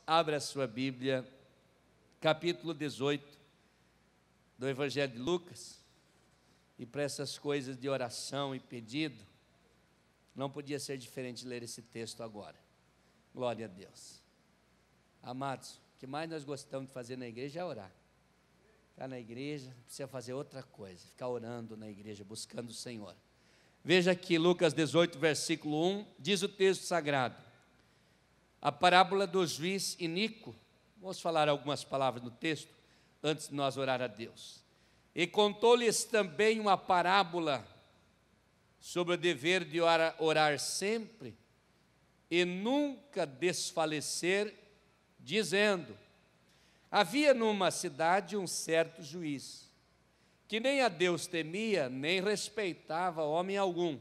abra a sua Bíblia, capítulo 18 do Evangelho de Lucas. E para essas coisas de oração e pedido, não podia ser diferente de ler esse texto agora. Glória a Deus. Amados, o que mais nós gostamos de fazer na igreja é orar. Ficar na igreja, não precisa fazer outra coisa, ficar orando na igreja, buscando o Senhor. Veja aqui, Lucas 18, versículo 1, diz o texto sagrado: a parábola do juiz iníquo. Vamos falar algumas palavras no texto, antes de nós orar a Deus. E contou-lhes também uma parábola sobre o dever de orar sempre e nunca desfalecer, dizendo: havia numa cidade um certo juiz, que nem a Deus temia, nem respeitava homem algum.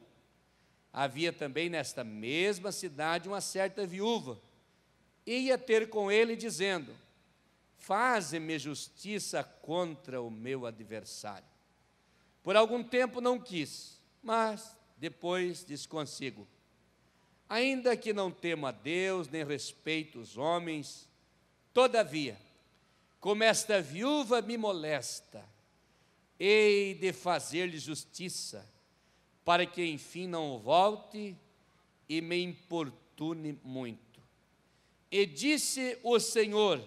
Havia também nesta mesma cidade uma certa viúva, ia ter com ele dizendo: faze-me justiça contra o meu adversário. Por algum tempo não quis, mas depois disse consigo: ainda que não temo a Deus, nem respeito os homens, todavia, como esta viúva me molesta, hei de fazer-lhe justiça, para que enfim não volte e me importune muito. E disse o Senhor: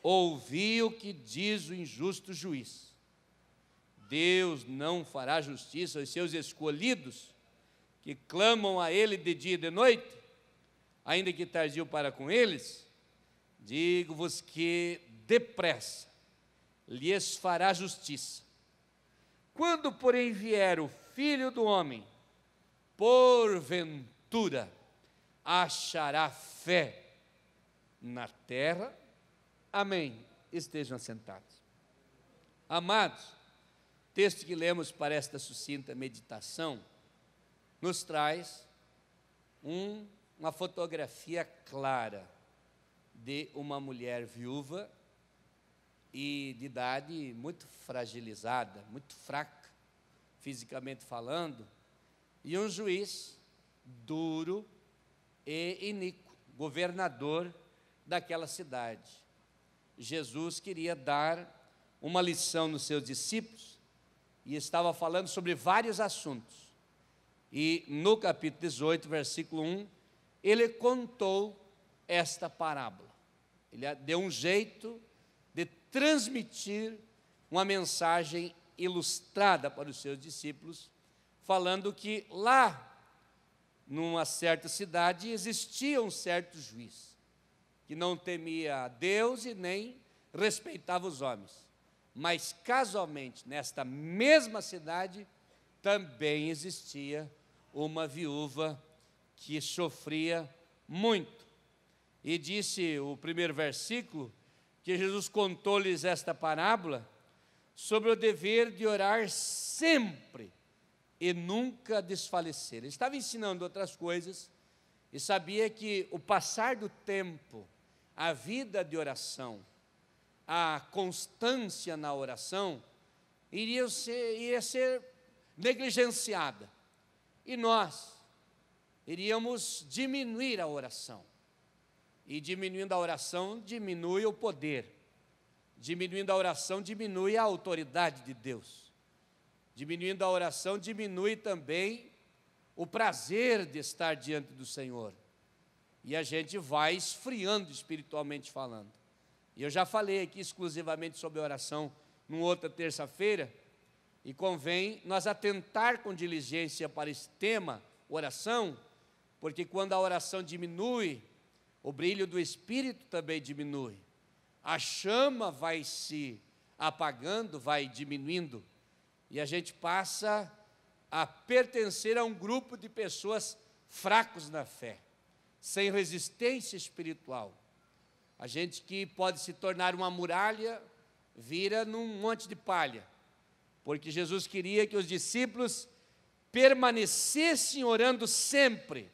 ouvi o que diz o injusto juiz. Deus não fará justiça aos seus escolhidos, que clamam a Ele de dia e de noite, ainda que tardio para com eles? Digo-vos que depressa lhes fará justiça. Quando, porém, vier o Filho do Homem, porventura achará fé na terra? Amém. Estejam sentados. Amados, o texto que lemos para esta sucinta meditação nos traz uma fotografia clara de uma mulher viúva e de idade muito fragilizada, muito fraca, fisicamente falando, e um juiz duro e iníquo, governador daquela cidade. Jesus queria dar uma lição nos seus discípulos e estava falando sobre vários assuntos. E no capítulo 18, versículo 1, ele contou esta parábola. Ele deu um jeito de transmitir uma mensagem ilustrada para os seus discípulos, falando que lá, numa certa cidade, existia um certo juiz, que não temia a Deus e nem respeitava os homens. Mas, casualmente, nesta mesma cidade, também existia uma viúva que sofria muito. E disse o primeiro versículo, que Jesus contou-lhes esta parábola sobre o dever de orar sempre e nunca desfalecer. Ele estava ensinando outras coisas e sabia que o passar do tempo, a vida de oração, a constância na oração, iria ser negligenciada. E nós iríamos diminuir a oração. E diminuindo a oração, diminui o poder. Diminuindo a oração, diminui a autoridade de Deus. Diminuindo a oração, diminui também o prazer de estar diante do Senhor. E a gente vai esfriando espiritualmente falando. E eu já falei aqui exclusivamente sobre oração numa outra terça-feira, e convém nós atentar com diligência para esse tema, oração, porque quando a oração diminui, o brilho do Espírito também diminui. A chama vai se apagando, vai diminuindo, e a gente passa a pertencer a um grupo de pessoas fracos na fé, sem resistência espiritual. A gente que pode se tornar uma muralha, vira num monte de palha, porque Jesus queria que os discípulos permanecessem orando sempre,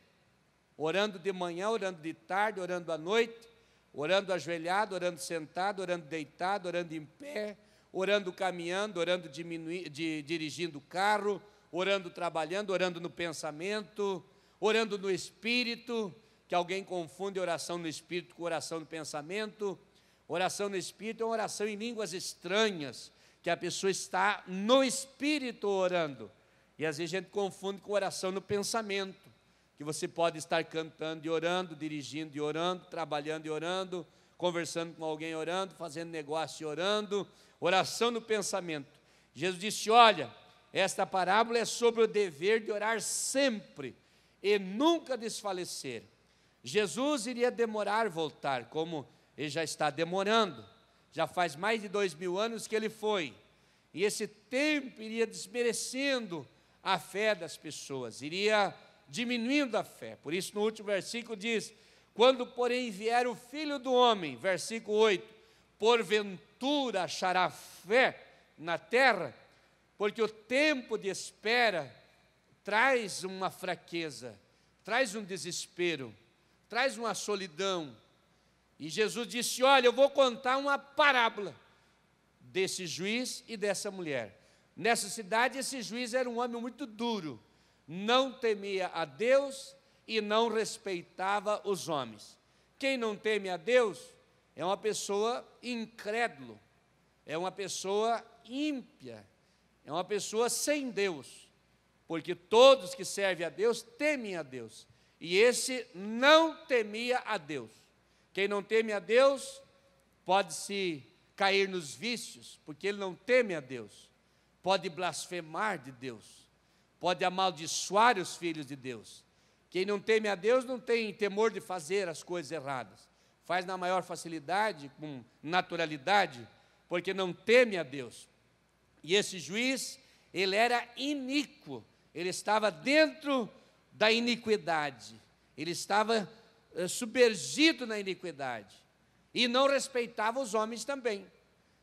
orando de manhã, orando de tarde, orando à noite, orando ajoelhado, orando sentado, orando deitado, orando em pé, orando caminhando, orando dirigindo o carro, orando trabalhando, orando no pensamento, orando no Espírito, que alguém confunde oração no Espírito com oração no pensamento. Oração no Espírito é uma oração em línguas estranhas, que a pessoa está no Espírito orando. E às vezes a gente confunde com oração no pensamento, que você pode estar cantando e orando, dirigindo e orando, trabalhando e orando, conversando com alguém orando, fazendo negócio e orando. Oração no pensamento. Jesus disse: olha, esta parábola é sobre o dever de orar sempre e nunca desfalecer. Jesus iria demorar a voltar, como ele já está demorando. Já faz mais de 2000 anos que ele foi. E esse tempo iria desmerecendo a fé das pessoas, iria diminuindo a fé. Por isso, no último versículo diz: quando, porém, vier o Filho do Homem, versículo 8, porventura achará fé na terra? Porque o tempo de espera traz uma fraqueza, traz um desespero, traz uma solidão. E Jesus disse: olha, eu vou contar uma parábola desse juiz e dessa mulher. Nessa cidade, esse juiz era um homem muito duro, não temia a Deus e não respeitava os homens. Quem não teme a Deus é uma pessoa incrédulo, é uma pessoa ímpia, é uma pessoa sem Deus, porque todos que servem a Deus temem a Deus, e esse não temia a Deus. Quem não teme a Deus pode se cair nos vícios, porque ele não teme a Deus, pode blasfemar de Deus, pode amaldiçoar os filhos de Deus. Quem não teme a Deus não tem temor de fazer as coisas erradas, faz na maior facilidade, com naturalidade, porque não teme a Deus. E esse juiz, ele era iníquo, ele estava dentro da iniquidade, ele estava submergido na iniquidade, e não respeitava os homens também.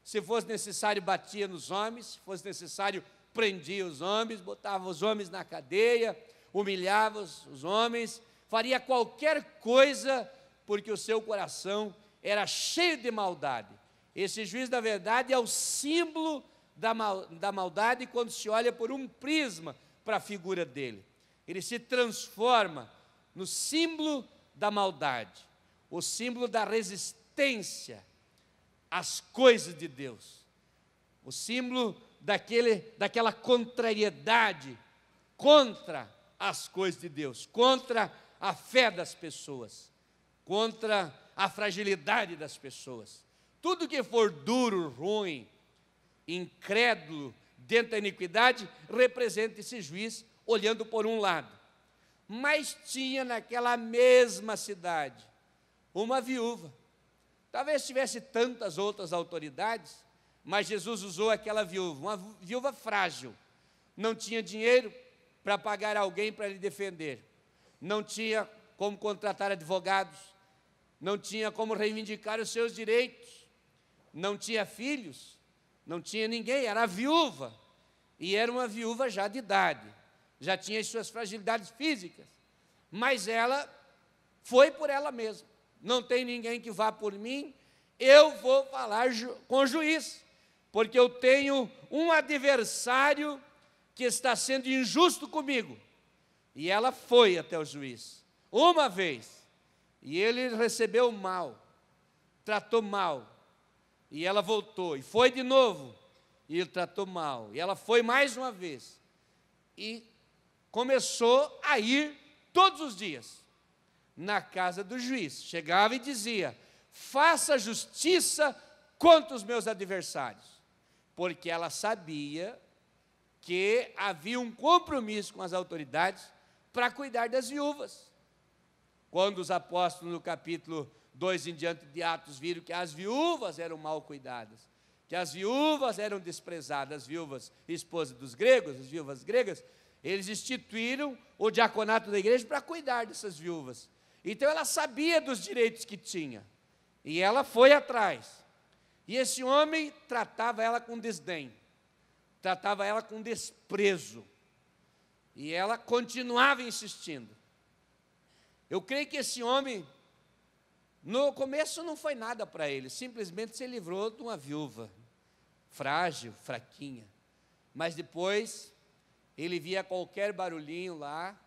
Se fosse necessário, batia nos homens, se fosse necessário, prendia os homens, botava os homens na cadeia, humilhava os homens, faria qualquer coisa, porque o seu coração era cheio de maldade. Esse juiz, na verdade, é o símbolo da maldade quando se olha por um prisma para a figura dele. Ele se transforma no símbolo da maldade, o símbolo da resistência às coisas de Deus, o símbolo daquela contrariedade contra as coisas de Deus, contra a fé das pessoas, contra a fragilidade das pessoas. Tudo que for duro, ruim, incrédulo, dentro da iniquidade, representa esse juiz olhando por um lado. Mas tinha naquela mesma cidade uma viúva. Talvez tivesse tantas outras autoridades, mas Jesus usou aquela viúva, uma viúva frágil. Não tinha dinheiro para pagar alguém para lhe defender, não tinha como contratar advogados, não tinha como reivindicar os seus direitos, não tinha filhos, não tinha ninguém, era viúva, e era uma viúva já de idade, já tinha as suas fragilidades físicas, mas ela foi por ela mesma. Não tem ninguém que vá por mim, eu vou falar com o juiz, porque eu tenho um adversário que está sendo injusto comigo. E ela foi até o juiz, uma vez, e ele recebeu mal, tratou mal, e ela voltou, e foi de novo, e ele tratou mal, e ela foi mais uma vez, e começou a ir todos os dias na casa do juiz. Chegava e dizia: faça justiça contra os meus adversários, porque ela sabia que havia um compromisso com as autoridades para cuidar das viúvas. Quando os apóstolos, no capítulo 2 em diante de Atos, viram que as viúvas eram mal cuidadas, que as viúvas eram desprezadas, as viúvas esposas dos gregos, as viúvas gregas, eles instituíram o diaconato da igreja para cuidar dessas viúvas. Então ela sabia dos direitos que tinha, e ela foi atrás. E esse homem tratava ela com desdém, tratava ela com desprezo, e ela continuava insistindo. Eu creio que esse homem, no começo não foi nada para ele, simplesmente se livrou de uma viúva, frágil, fraquinha, mas depois ele via qualquer barulhinho lá,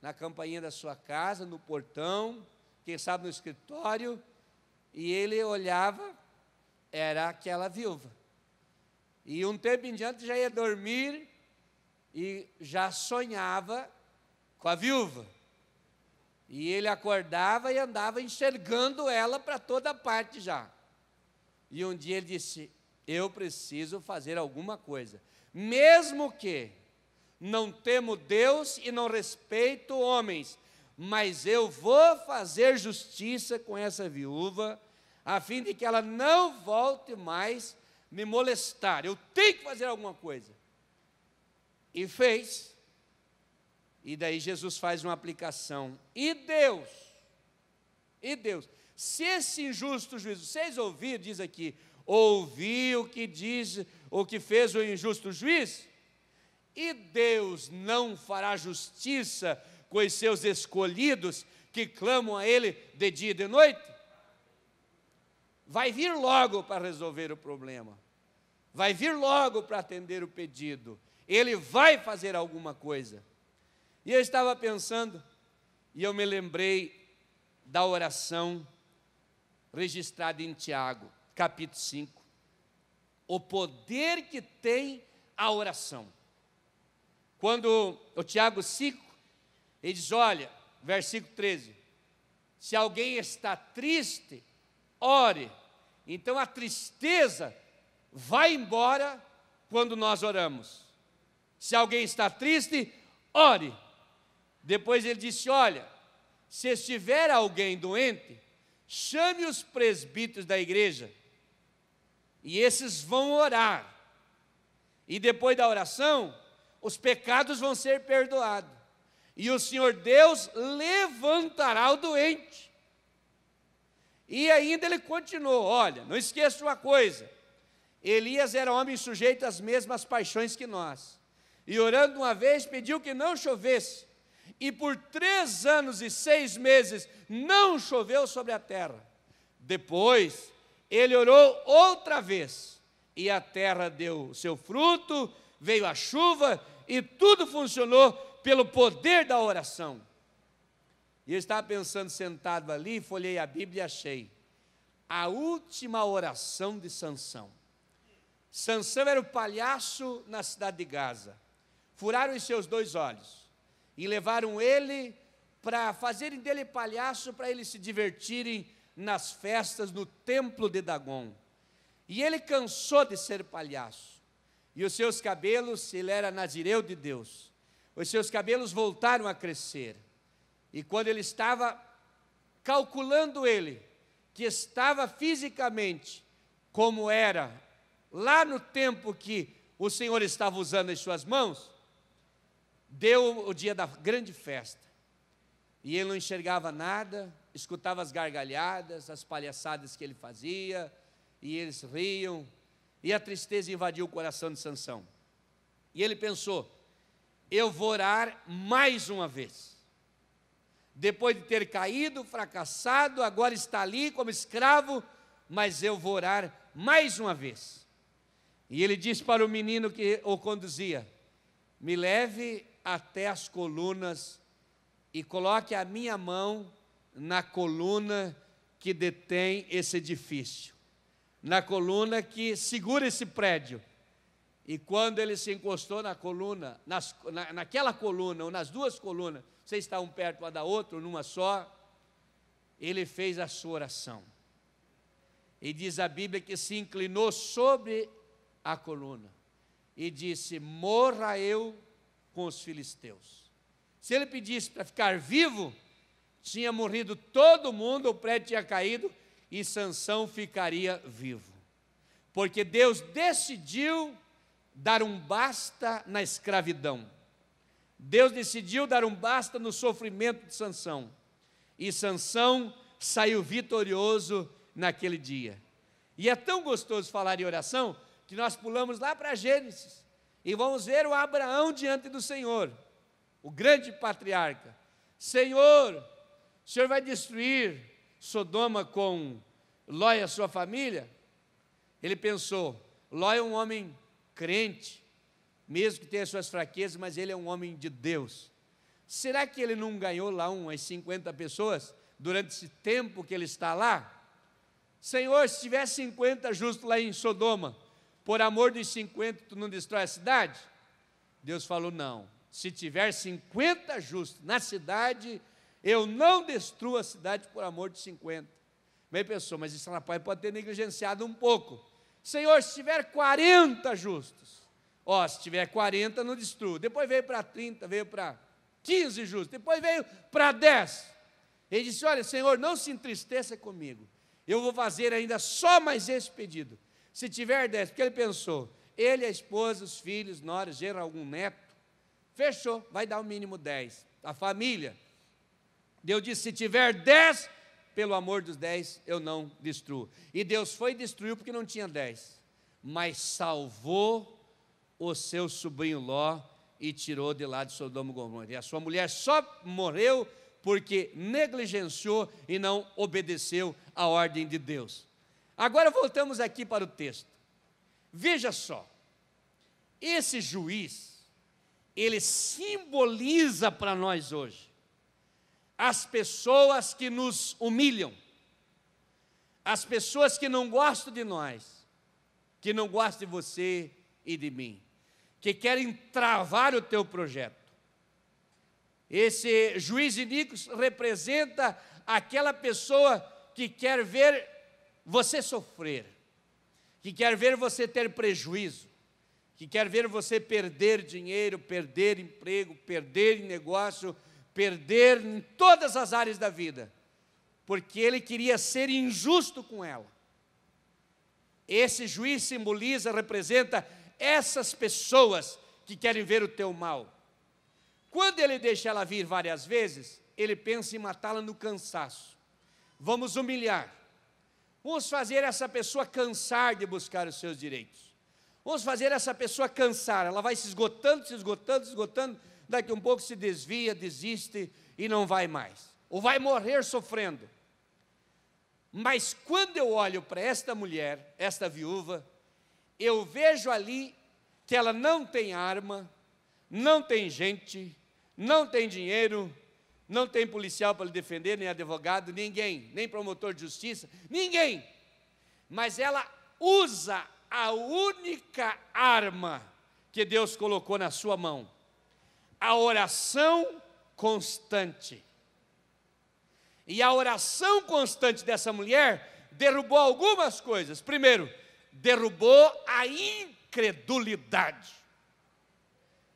na campainha da sua casa, no portão, quem sabe no escritório, e ele olhava, era aquela viúva. E um tempo em diante já ia dormir e já sonhava com a viúva. E ele acordava e andava enxergando ela para toda parte já. E um dia ele disse: eu preciso fazer alguma coisa, mesmo que não temo Deus e não respeito homens, mas eu vou fazer justiça com essa viúva, a fim de que ela não volte mais me molestar. Eu tenho que fazer alguma coisa. E fez. E daí Jesus faz uma aplicação. E Deus, se esse injusto juízo, vocês ouviram, diz aqui, ouvi o que diz, o que fez o injusto juiz, e Deus não fará justiça com os seus escolhidos, que clamam a Ele de dia e de noite? Vai vir logo para resolver o problema, vai vir logo para atender o pedido, Ele vai fazer alguma coisa. E eu estava pensando, e eu me lembrei da oração registrada em Tiago, capítulo 5, o poder que tem a oração. Quando o Tiago 5, ele diz, olha, versículo 13, se alguém está triste, ore. Então a tristeza vai embora quando nós oramos. Se alguém está triste, ore. Depois ele disse, olha, se estiver alguém doente, chame os presbíteros da igreja, e esses vão orar, e depois da oração, os pecados vão ser perdoados, e o Senhor Deus levantará o doente. E ainda ele continuou, olha, não esqueça uma coisa, Elias era homem sujeito às mesmas paixões que nós, e orando uma vez pediu que não chovesse, e por 3 anos e 6 meses não choveu sobre a terra. Depois ele orou outra vez, e a terra deu seu fruto, veio a chuva, e tudo funcionou pelo poder da oração. E eu estava pensando sentado ali, folhei a Bíblia e achei a última oração de Sansão. Sansão era o palhaço na cidade de Gaza. Furaram os seus 2 olhos e levaram ele para fazerem dele palhaço, para eles se divertirem nas festas no templo de Dagon. E ele cansou de ser palhaço. E os seus cabelos, ele era nazireu de Deus, os seus cabelos voltaram a crescer. E quando ele estava calculando que estava fisicamente como era lá no tempo que o Senhor estava usando as suas mãos, deu o dia da grande festa, e ele não enxergava nada, escutava as gargalhadas, as palhaçadas que ele fazia, e eles riam, e a tristeza invadiu o coração de Sansão, e ele pensou, eu vou orar mais uma vez, depois de ter caído, fracassado, agora está ali como escravo, mas eu vou orar mais uma vez. E ele disse para o menino que o conduzia, me leve até as colunas e coloque a minha mão na coluna que detém esse edifício, na coluna que segura esse prédio. E quando ele se encostou na coluna, naquela coluna, ou nas 2 colunas, vocês estavam perto uma da outra, ou numa só, ele fez a sua oração. E diz a Bíblia que se inclinou sobre a coluna e disse, morra eu com os filisteus. Se ele pedisse para ficar vivo, tinha morrido todo mundo, o prédio tinha caído e Sansão ficaria vivo. Porque Deus decidiu dar um basta na escravidão. Deus decidiu dar um basta no sofrimento de Sansão. E Sansão saiu vitorioso naquele dia. E é tão gostoso falar em oração, que nós pulamos lá para Gênesis, e vamos ver o Abraão diante do Senhor, o grande patriarca. Senhor, o Senhor vai destruir Sodoma com Ló e a sua família? Ele pensou, Ló é um homem crente, mesmo que tenha suas fraquezas, mas ele é um homem de Deus. Será que ele não ganhou lá umas 50 pessoas durante esse tempo que ele está lá: Senhor, se tiver 50 justos lá em Sodoma, por amor dos 50 tu não destrói a cidade? Deus falou: não, se tiver 50 justos na cidade, eu não destruo a cidade por amor de 50. Bem, pensou, mas esse rapaz pode ter negligenciado um pouco. Senhor, se tiver 40 justos, se tiver 40 não destruo. Depois veio para 30, veio para 15 justos, depois veio para 10. Ele disse: olha, Senhor, não se entristeça comigo, eu vou fazer ainda só mais esse pedido. Se tiver 10, porque ele pensou, ele, a esposa, os filhos, nora, genro, algum neto, fechou, vai dar o mínimo 10. A família. Deus disse: se tiver 10, pelo amor dos 10, eu não destruo. E Deus foi e destruiu porque não tinha 10, mas salvou o seu sobrinho Ló e tirou de lá de Sodoma e Gomorra. E a sua mulher só morreu porque negligenciou e não obedeceu à ordem de Deus. Agora voltamos aqui para o texto. Veja só, esse juiz, ele simboliza para nós hoje as pessoas que nos humilham, as pessoas que não gostam de nós, que não gostam de você e de mim, que querem travar o teu projeto. Esse juiz iníquo representa aquela pessoa que quer ver você sofrer, que quer ver você ter prejuízo, que quer ver você perder dinheiro, perder emprego, perder negócio, perder em todas as áreas da vida, porque ele queria ser injusto com ela. Esse juiz simboliza, representa essas pessoas que querem ver o teu mal. Quando ele deixa ela vir várias vezes, ele pensa em matá-la no cansaço. Vamos humilhar, vamos fazer essa pessoa cansar de buscar os seus direitos, vamos fazer essa pessoa cansar, ela vai se esgotando, daqui a um pouco se desvia, desiste e não vai mais, ou vai morrer sofrendo. Mas quando eu olho para esta mulher, esta viúva, eu vejo ali que ela não tem arma, não tem gente, não tem dinheiro, não tem policial para lhe defender, nem advogado, ninguém, nem promotor de justiça, ninguém. Mas ela usa a única arma que Deus colocou na sua mão: a oração constante. E a oração constante dessa mulher derrubou algumas coisas. Primeiro, derrubou a incredulidade.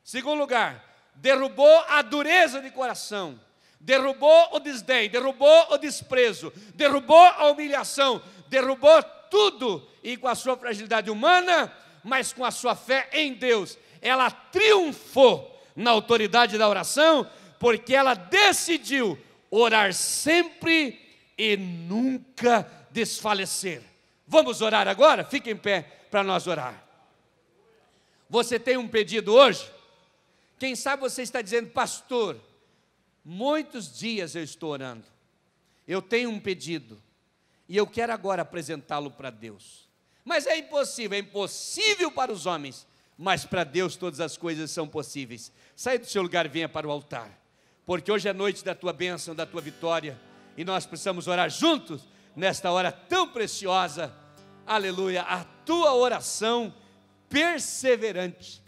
Segundo lugar, derrubou a dureza de coração, derrubou o desdém, derrubou o desprezo, derrubou a humilhação, derrubou tudo. E com a sua fragilidade humana, mas com a sua fé em Deus, ela triunfou na autoridade da oração, porque ela decidiu orar sempre e nunca desfalecer. Vamos orar agora? Fique em pé para nós orar. Você tem um pedido hoje? Quem sabe você está dizendo: pastor, muitos dias eu estou orando, eu tenho um pedido e eu quero agora apresentá-lo para Deus, mas é impossível para os homens, mas para Deus todas as coisas são possíveis. Saia do seu lugar e venha para o altar, porque hoje é noite da tua bênção, da tua vitória, e nós precisamos orar juntos nesta hora tão preciosa. Aleluia. A tua oração perseverante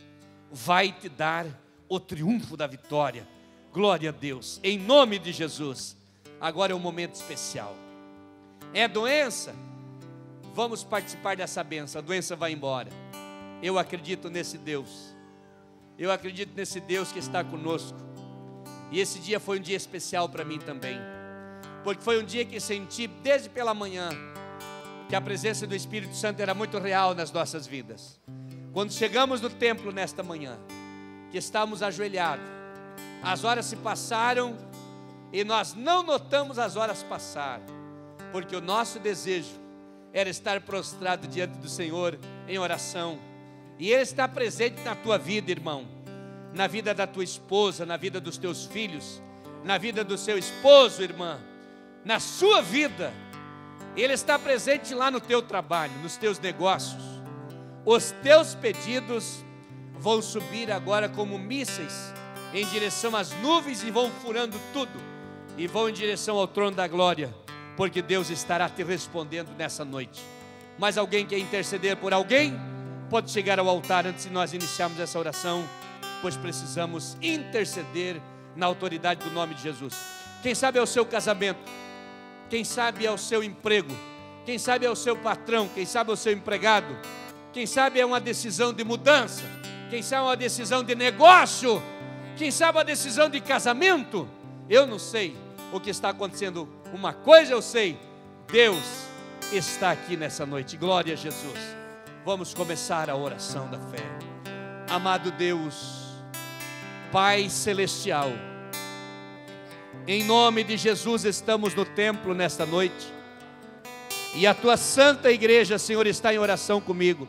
vai te dar o triunfo da vitória. Glória a Deus, em nome de Jesus. Agora é um momento especial. É doença? Vamos participar dessa bênção. A doença vai embora. Eu acredito nesse Deus, eu acredito nesse Deus que está conosco. E esse dia foi um dia especial para mim também, porque foi um dia que senti desde pela manhã que a presença do Espírito Santo era muito real nas nossas vidas. Quando chegamos no templo nesta manhã, que estávamos ajoelhados, as horas se passaram e nós não notamos as horas passar, porque o nosso desejo era estar prostrado diante do Senhor em oração. E Ele está presente na tua vida, irmão, na vida da tua esposa, na vida dos teus filhos, na vida do seu esposo, irmã, na sua vida. Ele está presente lá no teu trabalho, nos teus negócios. Os teus pedidos vão subir agora como mísseis em direção às nuvens e vão furando tudo, e vão em direção ao trono da glória, porque Deus estará te respondendo nessa noite. Mas alguém quer interceder por alguém? Pode chegar ao altar antes de nós iniciarmos essa oração, pois precisamos interceder na autoridade do nome de Jesus. Quem sabe é o seu casamento, quem sabe é o seu emprego, quem sabe é o seu patrão, quem sabe é o seu empregado, quem sabe é uma decisão de mudança, quem sabe é uma decisão de negócio, quem sabe é uma decisão de casamento. Eu não sei o que está acontecendo. Uma coisa eu sei: Deus está aqui nessa noite. Glória a Jesus. Vamos começar a oração da fé. Amado Deus, Pai Celestial, em nome de Jesus estamos no templo nesta noite, e a Tua santa igreja, Senhor, está em oração comigo.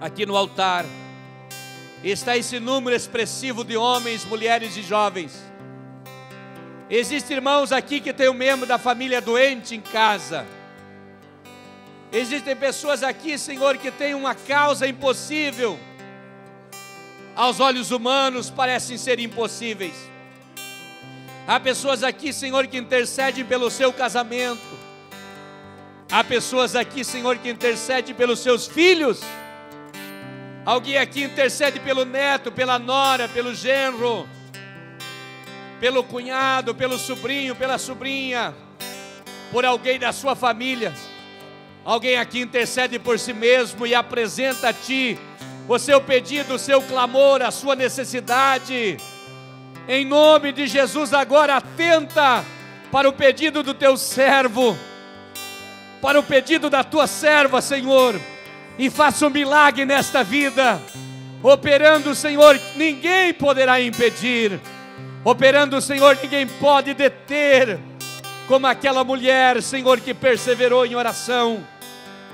Aqui no altar está esse número expressivo de homens, mulheres e jovens. Existem irmãos aqui que têm um membro da família doente em casa. Existem pessoas aqui, Senhor, que têm uma causa impossível. Aos olhos humanos parecem ser impossíveis. Há pessoas aqui, Senhor, que intercedem pelo seu casamento. Há pessoas aqui, Senhor, que intercedem pelos seus filhos. Alguém aqui intercede pelo neto, pela nora, pelo genro, pelo cunhado, pelo sobrinho, pela sobrinha, por alguém da sua família. Alguém aqui intercede por si mesmo e apresenta a Ti o seu pedido, o seu clamor, a sua necessidade. Em nome de Jesus, agora atenta para o pedido do Teu servo, para o pedido da Tua serva, Senhor, e faça um milagre nesta vida. Operando, Senhor, ninguém poderá impedir. Operando, Senhor, ninguém pode deter. Como aquela mulher, Senhor, que perseverou em oração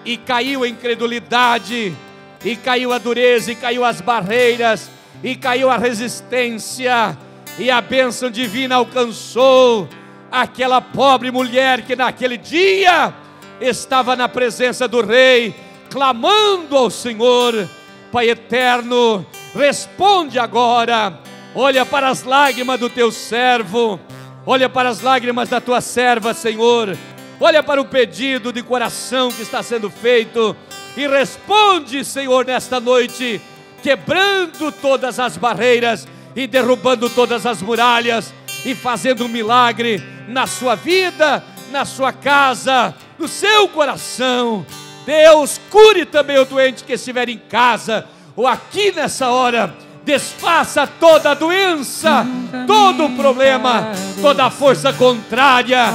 e caiu a incredulidade, e caiu a dureza, e caiu as barreiras, e caiu a resistência, e a bênção divina alcançou aquela pobre mulher que naquele dia estava na presença do Rei, clamando ao Senhor. Pai eterno, responde agora. Olha para as lágrimas do Teu servo, olha para as lágrimas da Tua serva, Senhor. Olha para o pedido de coração que está sendo feito e responde, Senhor, nesta noite, quebrando todas as barreiras e derrubando todas as muralhas e fazendo um milagre na sua vida, na sua casa, no seu coração. Deus, cure também o doente que estiver em casa ou aqui nessa hora. Desfaça toda a doença, todo o problema, toda a força contrária,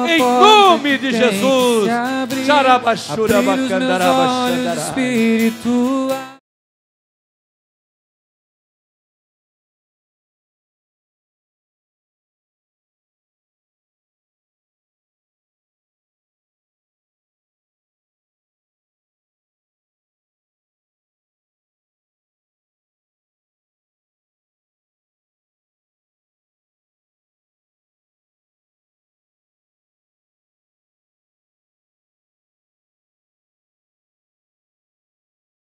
em nome de Jesus. Abrir os meus olhos espirituais.